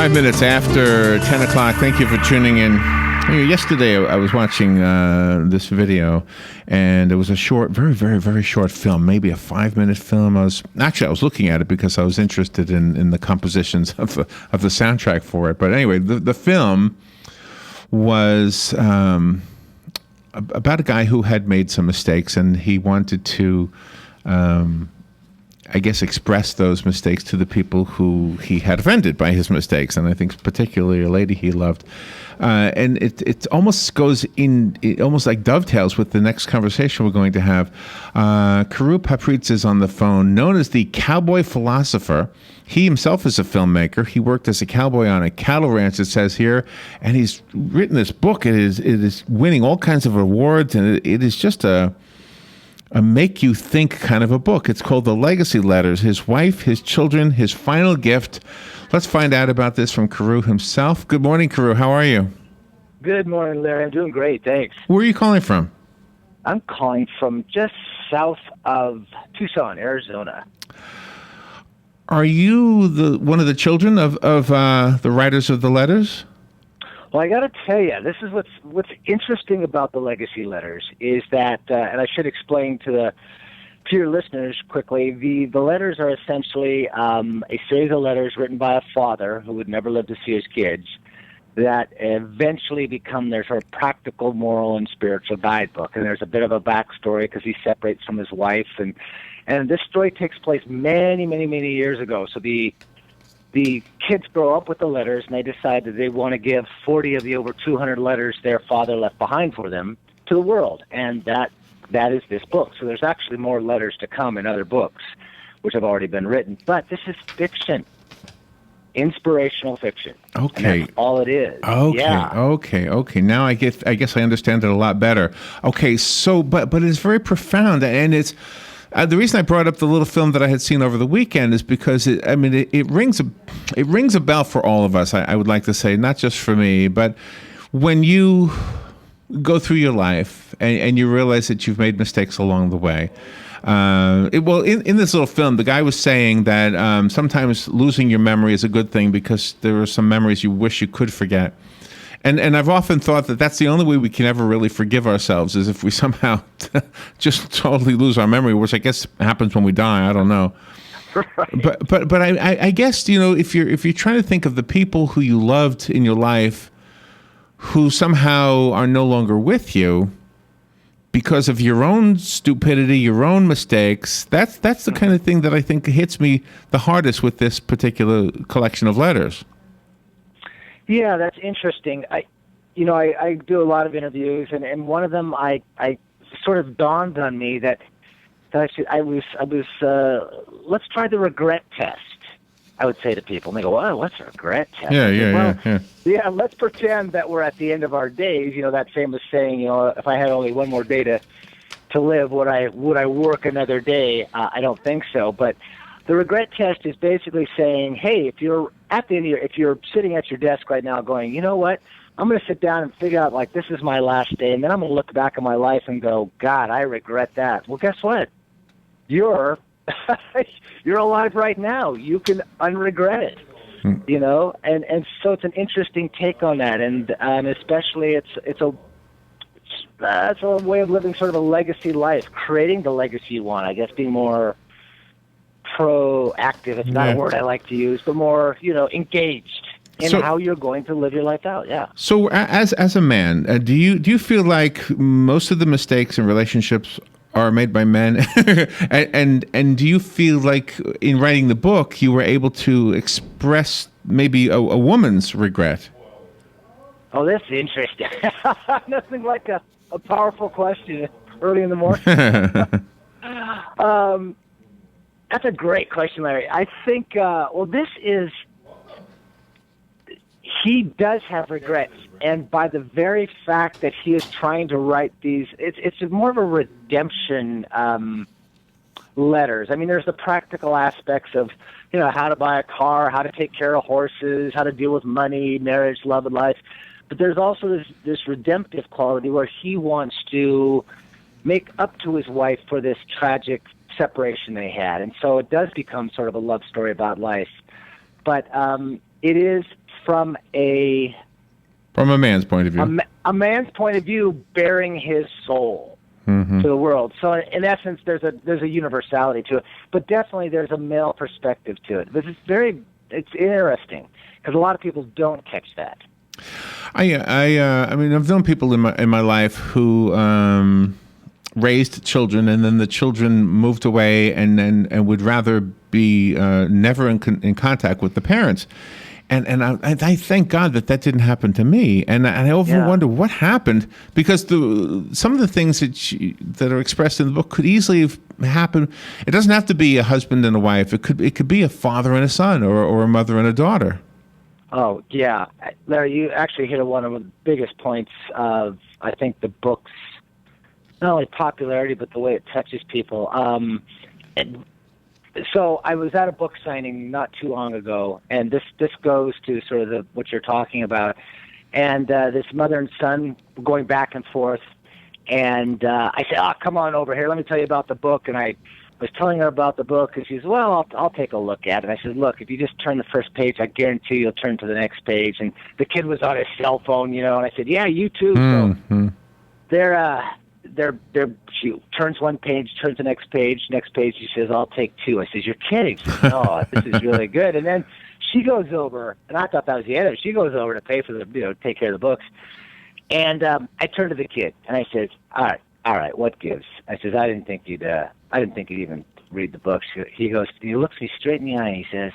5 minutes after 10 o'clock. Thank you for tuning in. Yesterday, I was watching this video, and it was a short, very, very, very short film, maybe a 5-minute film. I was looking at it because I was interested in the compositions of the soundtrack for it. But anyway, the film was about a guy who had made some mistakes, and he wanted to express those mistakes to the people who he had offended by his mistakes, and I think particularly a lady he loved. And it almost goes in, it almost like dovetails with the next conversation we're going to have. Carew Papritz is on the phone, known as the cowboy philosopher. He himself is a filmmaker. He worked as a cowboy on a cattle ranch, it says here, and he's written this book. It is winning all kinds of awards, and it is just a make you think kind of a book. It's called The Legacy Letters, His Wife, His Children, His Final Gift. Let's find out about this from Carew himself. Good morning, Carew. How are you? Good morning, Larry. I'm doing great, thanks. Where are you calling from? I'm calling from just south of Tucson, Arizona. Are you one of the children of the writers of the letters? Well, I got to tell you, this is what's interesting about the Legacy Letters is that, and I should explain to your listeners quickly, the letters are essentially a series of letters written by a father who would never live to see his kids that eventually become their sort of practical, moral, and spiritual guidebook. And there's a bit of a backstory because he separates from his wife, and this story takes place many, many, many years ago. So the kids grow up with the letters, and they decide that they want to give 40 of the over 200 letters their father left behind for them to the world, and that is this book. So there's actually more letters to come in other books, which have already been written. But this is fiction, inspirational fiction. Okay, and that's all it is. Okay, yeah. Okay. Now I guess I understand it a lot better. Okay, so but it's very profound, and it's. The reason I brought up the little film that I had seen over the weekend is because it rings a bell for all of us. I would like to say, not just for me, but when you go through your life and you realize that you've made mistakes along the way. In this little film, the guy was saying that sometimes losing your memory is a good thing because there are some memories you wish you could forget. And I've often thought that that's the only way we can ever really forgive ourselves is if we somehow just totally lose our memory, which I guess happens when we die. I don't know. Right. But I guess, if you're trying to think of the people who you loved in your life who somehow are no longer with you because of your own stupidity, your own mistakes, that's the kind of thing that I think hits me the hardest with this particular collection of letters. Yeah, that's interesting. I do a lot of interviews, and one of them I sort of dawned on me that I was let's try the regret test. I would say to people, and they go, "Oh, what's a regret test?" Yeah. Let's pretend that we're at the end of our days. That famous saying, if I had only one more day to live, would I work another day? I don't think so, but. The regret test is basically saying, hey, if you're if you're sitting at your desk right now going, you know what, I'm going to sit down and figure out, this is my last day, and then I'm going to look back at my life and go, God, I regret that. Well, guess what? You're alive right now. You can unregret it, and so it's an interesting take on that, and especially it's a way of living sort of a legacy life, creating the legacy you want, I guess, being more proactive. It's not a word I like to use, but more, engaged in how you're going to live your life out. Yeah. So, as a man, do you feel like most of the mistakes in relationships are made by men, and do you feel like in writing the book you were able to express maybe a woman's regret? Oh, that's interesting. Nothing like a powerful question early in the morning. That's a great question, Larry. I think, he does have regrets. And by the very fact that he is trying to write these, it's more of a redemption letters. I mean, there's the practical aspects of, how to buy a car, how to take care of horses, how to deal with money, marriage, love, and life. But there's also this redemptive quality where he wants to make up to his wife for this tragic separation they had, and so it does become sort of a love story about life. But it is from a man's point of view. A man's point of view, bearing his soul to the world. So in essence, there's a universality to it, but definitely there's a male perspective to it. This is it's interesting because a lot of people don't catch that. I mean, I've known people in my life who raised children, and then the children moved away, and would rather be never in contact with the parents. And I thank God that didn't happen to me. And I often wonder what happened, because some of the things that are expressed in the book could easily have happened. It doesn't have to be a husband and a wife. It could be a father and a son, or a mother and a daughter. Oh, yeah. Larry, you actually hit one of the biggest points of, I think, the book's not only popularity, but the way it touches people. So I was at a book signing not too long ago, and this goes to sort of what you're talking about. And this mother and son were going back and forth, and I said, "Oh, come on over here. Let me tell you about the book." And I was telling her about the book, and she said, "Well, I'll take a look at it." And I said, "Look, if you just turn the first page, I guarantee you'll turn to the next page." And the kid was on his cell phone, and I said, "Yeah, you too." Mm-hmm. So she turns one page, turns the next page, she says, "I'll take two." I says, "You're kidding." She says, "No, this is really good." And then she goes over, and I thought that was the end of it. She goes over to pay for take care of the books. And I turned to the kid, and I said, all right, what gives? I says, I didn't think you'd even read the books. He looks me straight in the eye, and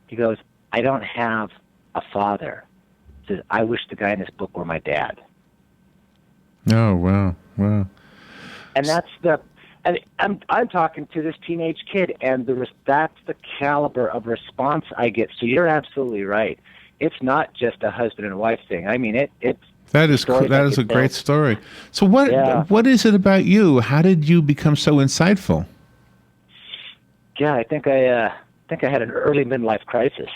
he goes, "I don't have a father." He says, "I wish the guy in this book were my dad." Oh, wow. And I'm talking to this teenage kid, and that's the caliber of response I get. So you're absolutely right. It's not just a husband and wife thing. I mean, that is a great story. So what is it about you? How did you become so insightful? Yeah, I think I had an early midlife crisis.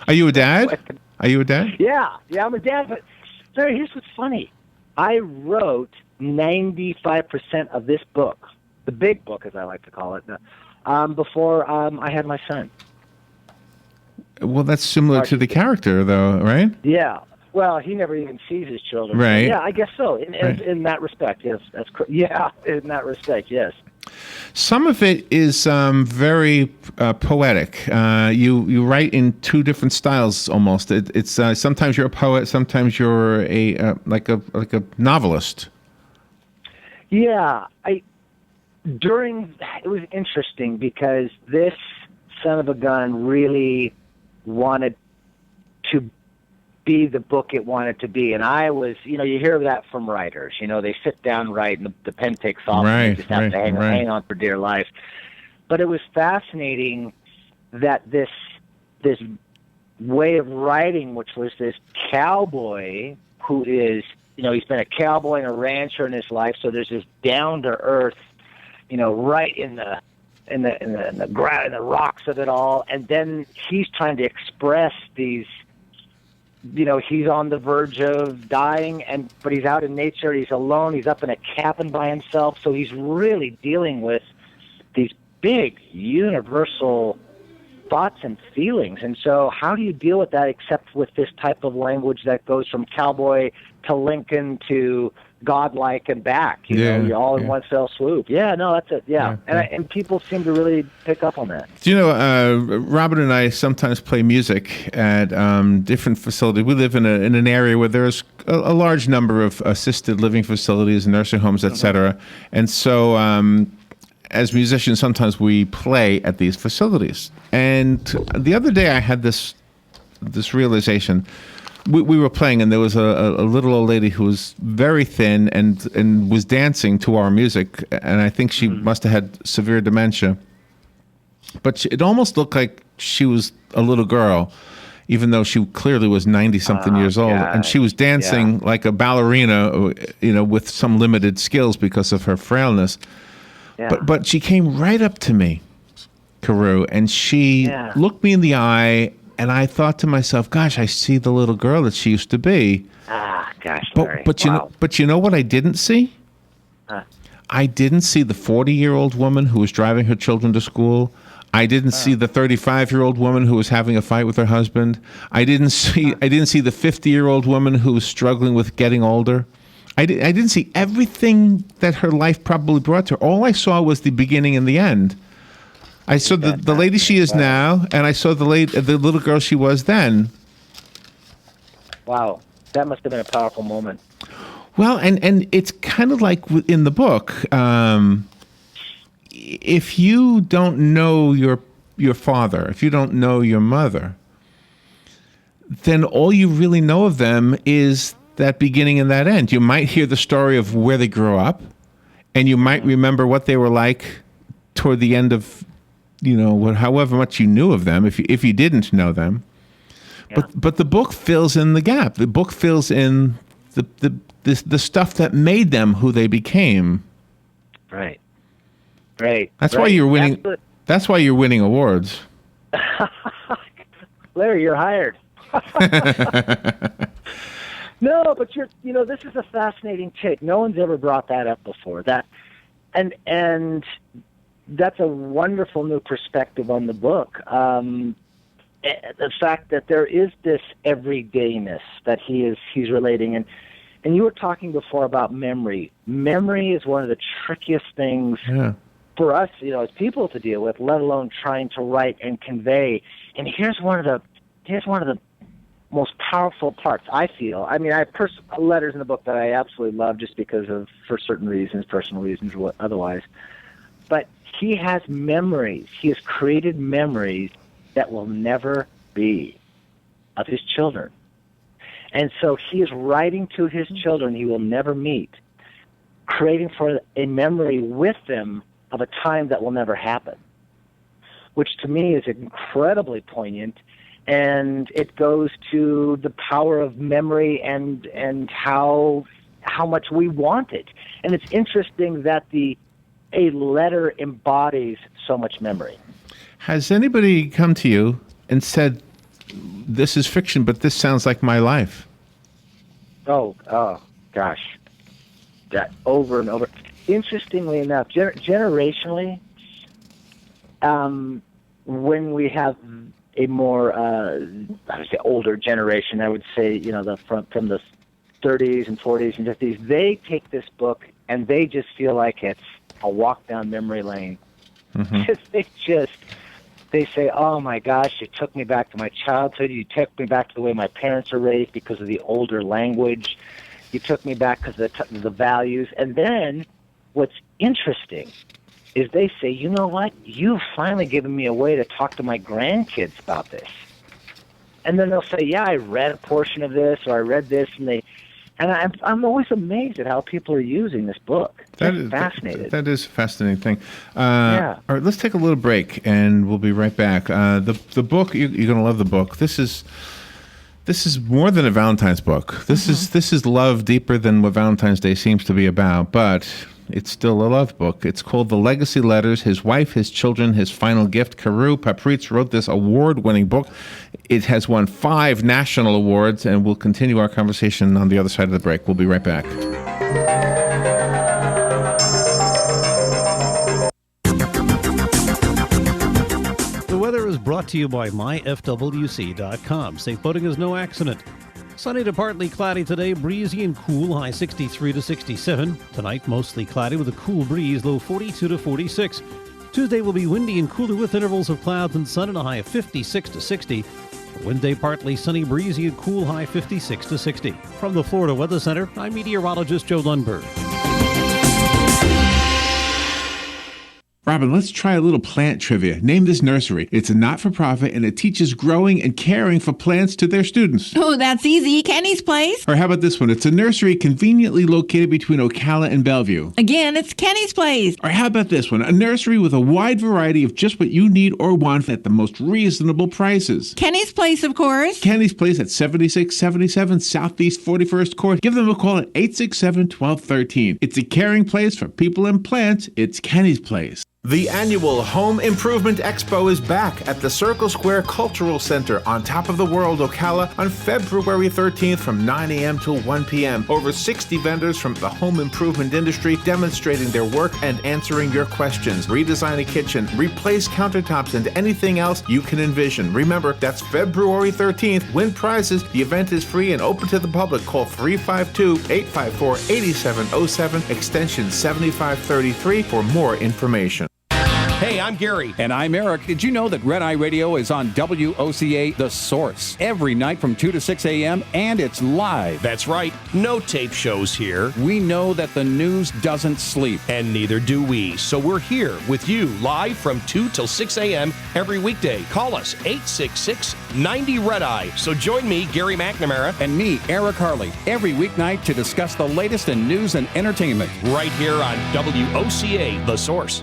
Are you a dad? Yeah, I'm a dad. But Larry, here's what's funny. I wrote 95% of this book, the big book, as I like to call it, before I had my son. Well, that's similar to the character, though, right? Yeah. Well, he never even sees his children. Right. Yeah, I guess so. In that respect, yes. That's correct. Yeah, in that respect, yes. Some of it is very poetic. You write in two different styles almost. It's sometimes you're a poet, sometimes you're like a novelist. Yeah, it was interesting because this son of a gun really wanted to be the book it wanted to be. And I was, you hear that from writers. They sit down, write, and the pen takes off, and they just have to hang on for dear life. But it was fascinating that this way of writing, which was this cowboy who is, he's been a cowboy and a rancher in his life, so there's this down to earth, right in the ground, in the rocks of it all, and then he's trying to express these. He's on the verge of dying, but he's out in nature. He's alone. He's up in a cabin by himself. So he's really dealing with these big universal thoughts and feelings. And so how do you deal with that except with this type of language that goes from cowboy to Lincoln to godlike and back? You're all in one fell swoop. Yeah, no, that's it. Yeah. And people seem to really pick up on that. Do you know, Robin and I sometimes play music at different facilities. We live in an area where there's a large number of assisted living facilities, nursing homes, etc. And so as musicians, sometimes we play at these facilities. And the other day I had this realization. We were playing, and there was a little old lady who was very thin and was dancing to our music, and I think she must have had severe dementia. But it almost looked like she was a little girl, even though she clearly was 90-something years old. God. And she was dancing like a ballerina, with some limited skills because of her frailness. Yeah. But she came right up to me, Carew, and she looked me in the eye. And I thought to myself, gosh, I see the little girl that she used to be. Gosh, Larry. But you know what I didn't see? I didn't see the 40-year-old woman who was driving her children to school. I didn't see the 35-year-old woman who was having a fight with her husband. I didn't see the 50-year-old woman who was struggling with getting older. I didn't see everything that her life probably brought to her. All I saw was the beginning and the end. I saw the lady she is now, and I saw the little girl she was then. Wow, that must have been a powerful moment. Well, and it's kind of like in the book. If you don't know your father, if you don't know your mother, then all you really know of them is that beginning and that end. You might hear the story of where they grew up, and you might remember what they were like toward the end of, however much you knew of them, if you didn't know them. Yeah. But the book fills in the gap. The book fills in the stuff that made them who they became. Right. That's why you're winning. That's why you're winning awards. Larry, you're hired. No, but this is a fascinating take. No one's ever brought that up before. And that's a wonderful new perspective on the book. The fact that there is this everydayness that he's relating, and you were talking before about memory. Memory is one of the trickiest things for us, as people to deal with, let alone trying to write and convey. And here's one of the most powerful parts, I feel. I mean, I have letters in the book that I absolutely love just because of, for certain reasons, personal reasons or otherwise. But he has memories. He has created memories that will never be of his children. And so he is writing to his children he will never meet, creating for a memory with them of a time that will never happen, which to me is incredibly poignant. And it goes to the power of memory and how much we want it. And it's interesting that a letter embodies so much memory. Has anybody come to you and said, "This is fiction, but this sounds like my life"? Oh gosh, that over and over. Interestingly enough, generationally, when we have a more, I would say, older generation, I would say, from the 30s and 40s and 50s, they take this book and they just feel like it's a walk down memory lane. Mm-hmm. They say, "Oh my gosh, you took me back to my childhood. You took me back to the way my parents were raised because of the older language. You took me back because of the values." And then what's interesting is they say, "You know what? You've finally given me a way to talk to my grandkids about this." And then they'll say, "Yeah, I read a portion of this, or I read this," and I'm always amazed at how people are using this book. I'm fascinated. That is a fascinating thing. All right, let's take a little break, and we'll be right back. The book, you're going to love the book. This is more than a Valentine's book. This is love deeper than what Valentine's Day seems to be about, but it's still a love book. It's called The Legacy Letters, His Wife, His Children, His Final Gift. Carew, Papritz wrote this award-winning book. It has won 5 national awards, and we'll continue our conversation on the other side of the break. We'll be right back. The weather is brought to you by myfwc.com. Safe boating is no accident. Sunny to partly cloudy today, breezy and cool, high 63 to 67. Tonight, mostly cloudy with a cool breeze, low 42 to 46. Tuesday will be windy and cooler with intervals of clouds and sun and a high of 56 to 60. Wednesday, partly sunny, breezy and cool, high 56 to 60. From the Florida Weather Center, I'm meteorologist Joe Lundberg. Robin, let's try a little plant trivia. Name this nursery. It's a not-for-profit, and it teaches growing and caring for plants to their students. Oh, that's easy. Kenny's Place. Or how about this one? It's a nursery conveniently located between Ocala and Bellevue. Again, it's Kenny's Place. Or how about this one? A nursery with a wide variety of just what you need or want at the most reasonable prices. Kenny's Place, of course. Kenny's Place at 7677 Southeast 41st Court. Give them a call at 867-1213. It's a caring place for people and plants. It's Kenny's Place. The annual Home Improvement Expo is back at the Circle Square Cultural Center on top of the world, Ocala, on February 13th from 9 a.m. till 1 p.m. Over 60 vendors from the home improvement industry demonstrating their work and answering your questions. Redesign a kitchen, replace countertops, and anything else you can envision. Remember, that's February 13th. Win prizes. The event is free and open to the public. Call 352-854-8707, extension 7533 for more information. Hey, I'm Gary. And I'm Eric. Did you know that Red Eye Radio is on WOCA The Source every night from 2 to 6 a.m. and it's live? That's right. No tape shows here. We know that the news doesn't sleep. And neither do we. So we're here with you live from 2 till 6 a.m. every weekday. Call us 866-90-RED-EYE. So join me, Gary McNamara. And me, Eric Harley, every weeknight to discuss the latest in news and entertainment. Right here on WOCA The Source.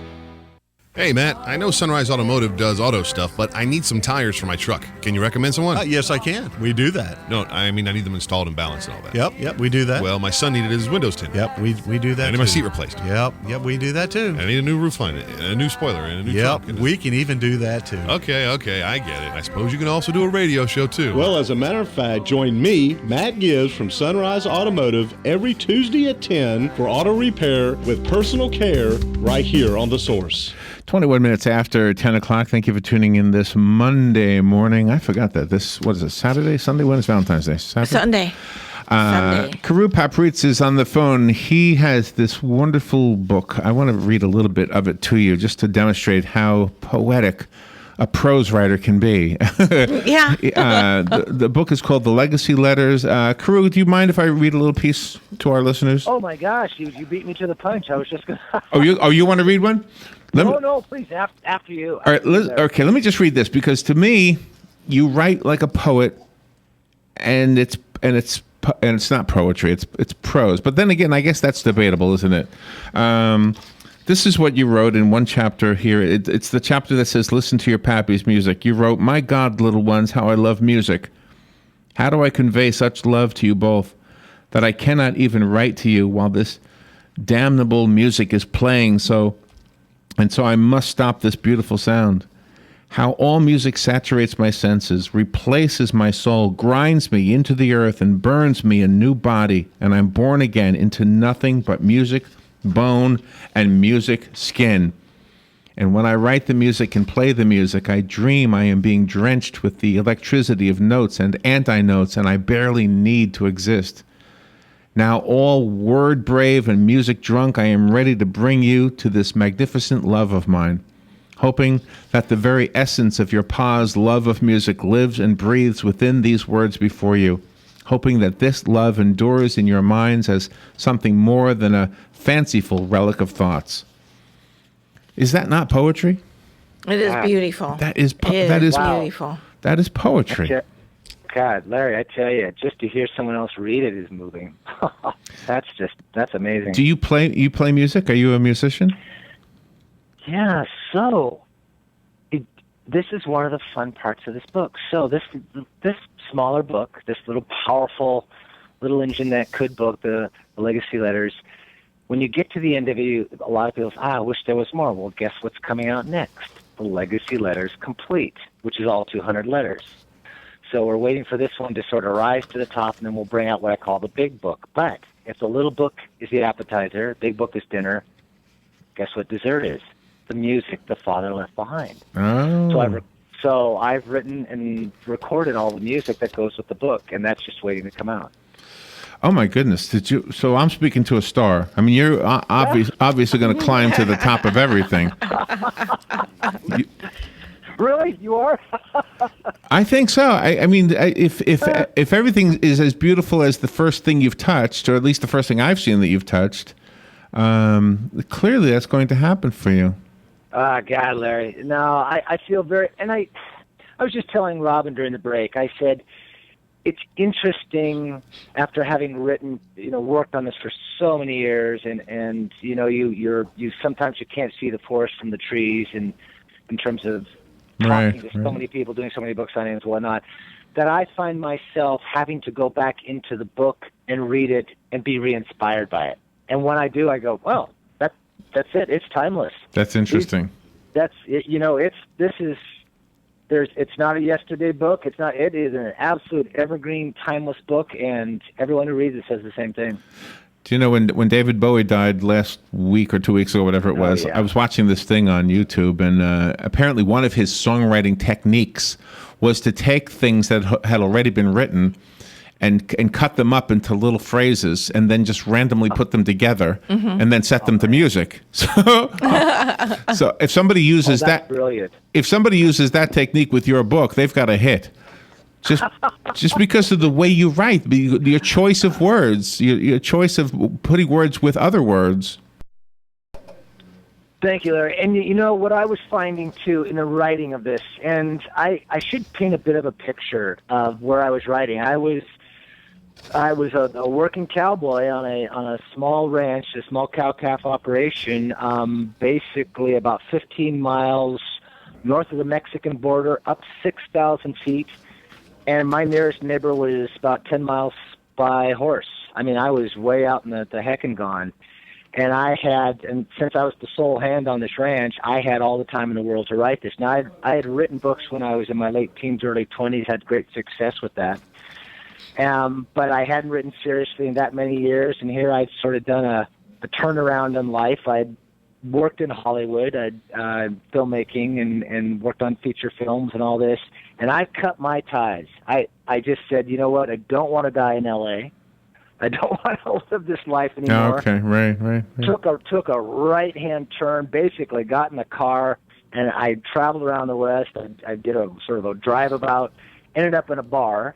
Hey, Matt, I know Sunrise Automotive does auto stuff, but I need some tires for my truck. Can you recommend someone? Yes, I can. We do that. No, I mean, I need them installed and balanced and all that. Yep, we do that. Well, my son needed his windows tinted. Yep, we do that. I need my seat replaced. Yep, we do that too. I need a new roof line, a new spoiler, and a new trunk. Yep, we can even do that too. Okay, I get it. I suppose you can also do a radio show too. Well, as a matter of fact, join me, Matt Gibbs from Sunrise Automotive, every Tuesday at 10 for auto repair with personal care right here on The Source. 21 minutes after 10 o'clock. Thank you for tuning in this Monday morning. I forgot that. What is it, Saturday, Sunday? When is Valentine's Day? Sunday. Carew Papritz is on the phone. He has this wonderful book. I want to read a little bit of it to you just to demonstrate how poetic a prose writer can be. Yeah. The book is called The Legacy Letters. Carew, do you mind if I read a little piece to our listeners? Oh my gosh, you beat me to the punch. I was just going to... you want to read one? No, please, after you. All right, let me just read this, because to me, you write like a poet, and it's not poetry, it's prose. But then again, I guess that's debatable, isn't it? This is what you wrote in one chapter here. It's the chapter that says, "Listen to your pappy's music." You wrote, "My God, little ones, how I love music. How do I convey such love to you both that I cannot even write to you while this damnable music is playing? So I must stop this beautiful sound. How all music saturates my senses, replaces my soul, grinds me into the earth, and burns me a new body, and I'm born again into nothing but music, bone, and music skin. And when I write the music and play the music, I dream I am being drenched with the electricity of notes and anti-notes, and I barely need to exist. Now, all word brave and music drunk, I am ready to bring you to this magnificent love of mine, hoping that the very essence of your pa's love of music lives and breathes within these words before you, hoping that this love endures in your minds as something more than a fanciful relic of thoughts." Is that not poetry? It is beautiful. That is beautiful. That is poetry. God, Larry, I tell you, just to hear someone else read it is moving. That's amazing. Do you play music? Are you a musician? Yeah, so this is one of the fun parts of this book. So this smaller book, this little powerful little engine that could book, the Legacy Letters, when you get to the end of it, a lot of people say, I wish there was more. Well, guess what's coming out next? The Legacy Letters Complete, which is all 200 letters. So we're waiting for this one to sort of rise to the top, and then we'll bring out what I call the big book. But if the little book is the appetizer, big book is dinner, guess what dessert is? The music the father left behind. Oh. So I've written and recorded all the music that goes with the book, and that's just waiting to come out. Oh my goodness! Did you? So I'm speaking to a star. I mean, you're obviously going to climb to the top of everything. Really, you are? I think so. I mean, if everything is as beautiful as the first thing you've touched, or at least the first thing I've seen that you've touched, clearly that's going to happen for you. God, Larry. No, I feel very, and I was just telling Robin during the break. I said, it's interesting after having written, worked on this for so many years, and you sometimes you can't see the forest from the trees, and in terms of talking to so many people, doing so many book signings and whatnot, that I find myself having to go back into the book and read it and be re-inspired by it. And when I do, I go, well, That's it. It's timeless. That's interesting. It's not a yesterday book. It is an absolute evergreen, timeless book, and everyone who reads it says the same thing. Do you know when David Bowie died last week or 2 weeks ago, whatever it was, I was watching this thing on YouTube, and apparently one of his songwriting techniques was to take things that had already been written and cut them up into little phrases and then just randomly put them together and then set them to music. So if somebody uses brilliant. If somebody uses that technique with your book, they've got a hit. Just because of the way you write, your choice of words, your choice of putting words with other words. Thank you, Larry. And you know what I was finding too in the writing of this, and I should paint a bit of a picture of where I was writing. I was a working cowboy on a small ranch, a small cow-calf operation, basically about 15 miles north of the Mexican border, up 6,000 feet. And my nearest neighbor was about 10 miles by horse. I mean, I was way out in the heck and gone. And since I was the sole hand on this ranch, I had all the time in the world to write this. Now, I had written books when I was in my late teens, early 20s, had great success with that. But I hadn't written seriously in that many years, and here I'd sort of done a turnaround in life. I'd worked in Hollywood, filmmaking, and worked on feature films and all this. And I cut my ties. I just said, you know what? I don't want to die in L.A. I don't want to live this life anymore. Oh, okay, right. Took a right-hand turn, basically got in a car, and I traveled around the West. I did a sort of a drive-about, ended up in a bar,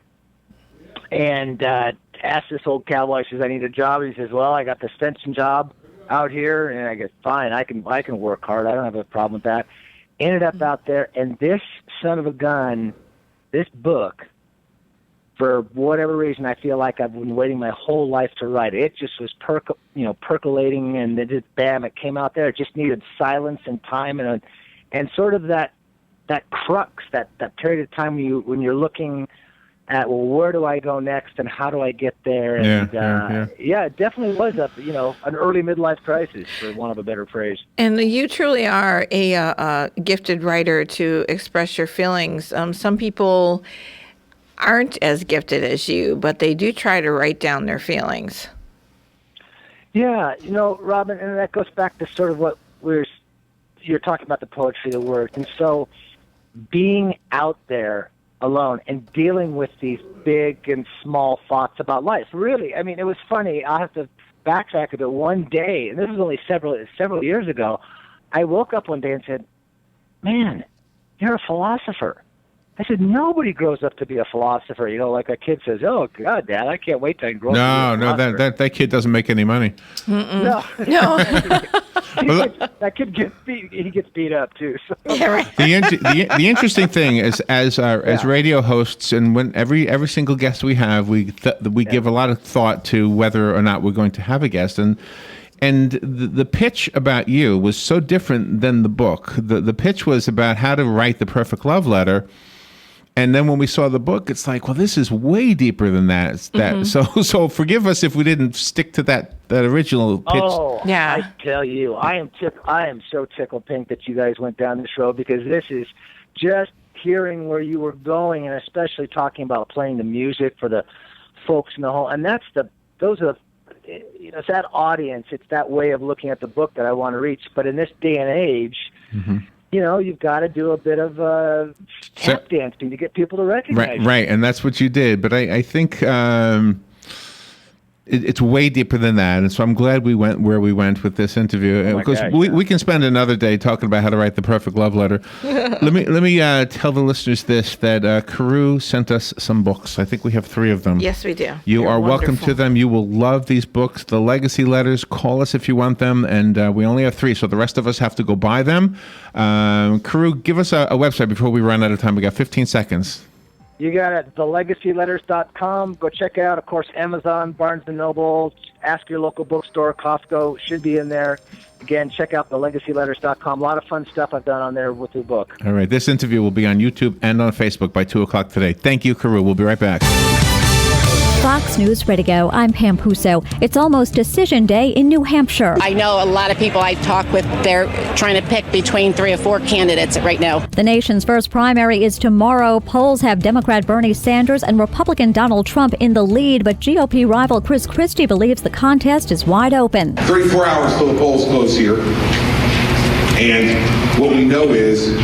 and asked this old cowboy, he says, I need a job. He says, well, I got the fencing job out here. And I go, fine, I can work hard. I don't have a problem with that. Ended up out there, and this son of a gun, this book, for whatever reason, I feel like I've been waiting my whole life to write it. It just was percolating, and it just, bam, it came out there. It just needed silence and time and sort of that crux, that period of time when you're looking at, well, where do I go next and how do I get there? And it definitely was an early midlife crisis, for want of a better phrase. And you truly are a gifted writer to express your feelings. Some people aren't as gifted as you, but they do try to write down their feelings. Yeah, Robin, and that goes back to sort of what you're talking about, the poetry, the words. And so being out there alone and dealing with these big and small thoughts about life. Really, I mean, it was funny. I'll have to backtrack a bit. One day, and this was only several years ago, I woke up one day and said, man, you're a philosopher. I said, nobody grows up to be a philosopher. Like a kid says, oh, God, Dad, I can't wait till I grow up to be a philosopher. That kid doesn't make any money. No. That kid gets beat. He gets beat up, too. So. Yeah, right. The interesting thing is, as radio hosts, and when every single guest we have, we give a lot of thought to whether or not we're going to have a guest. And the pitch about you was so different than the book. The pitch was about how to write the perfect love letter. And then when we saw the book, it's like, well, this is way deeper than that. So forgive us if we didn't stick to that original pitch. Oh, yeah. I tell you, I am so tickled pink that you guys went down this road, because this is just hearing where you were going, and especially talking about playing the music for the folks in the hall. And it's that audience, it's that way of looking at the book that I want to reach. But in this day and age, you've got to do a bit of tap dancing to get people to recognize you. Right, and that's what you did. But I think it's way deeper than that, and so I'm glad we went where we went with this interview, because we can spend another day talking about how to write the perfect love letter. Let me tell the listeners that Carew sent us some books. I think we have 3 of them. Yes, we do. You are welcome to them. You will love these books. The legacy letters. Call us if you want them, and we only have 3, so the rest of us have to go buy them. Carew, give us a website before we run out of time. We got 15 seconds. You got it, thelegacyletters.com. Go check it out. Of course, Amazon, Barnes & Noble, ask your local bookstore, Costco, should be in there. Again, check out thelegacyletters.com. A lot of fun stuff I've done on there with the book. All right, this interview will be on YouTube and on Facebook by 2 o'clock today. Thank you, Carew. We'll be right back. Fox News Radio, I'm Pam Puso. It's almost Decision Day in New Hampshire. I know a lot of people I talk with, they're trying to pick between 3 or 4 candidates right now. The nation's first primary is tomorrow. Polls have Democrat Bernie Sanders and Republican Donald Trump in the lead, but GOP rival Chris Christie believes the contest is wide open. 34 hours till the polls close here. And what we know is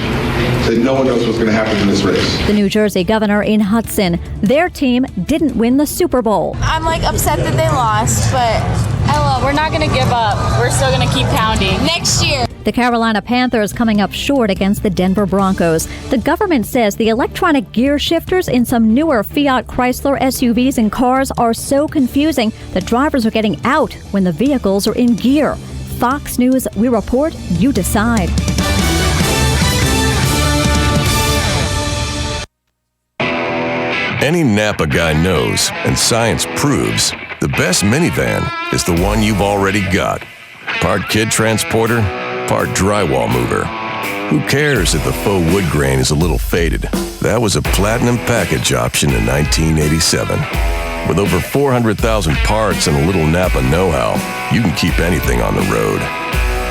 that no one knows what's going to happen in this race. The New Jersey governor in Hudson. Their team didn't win the Super Bowl. I'm upset that they lost, but we're not going to give up. We're still going to keep pounding. Next year. The Carolina Panthers coming up short against the Denver Broncos. The government says the electronic gear shifters in some newer Fiat Chrysler SUVs and cars are so confusing that drivers are getting out when the vehicles are in gear. Fox News, we report, you decide. Any Napa guy knows, and science proves, the best minivan is the one you've already got. Part kid transporter, part drywall mover. Who cares if the faux wood grain is a little faded? That was a platinum package option in 1987. With over 400,000 parts and a little Napa know-how, you can keep anything on the road.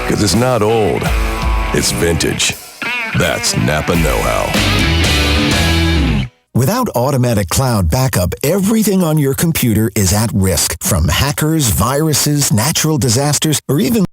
Because it's not old, it's vintage. That's Napa know-how. Without automatic cloud backup, everything on your computer is at risk, from hackers, viruses, natural disasters, or even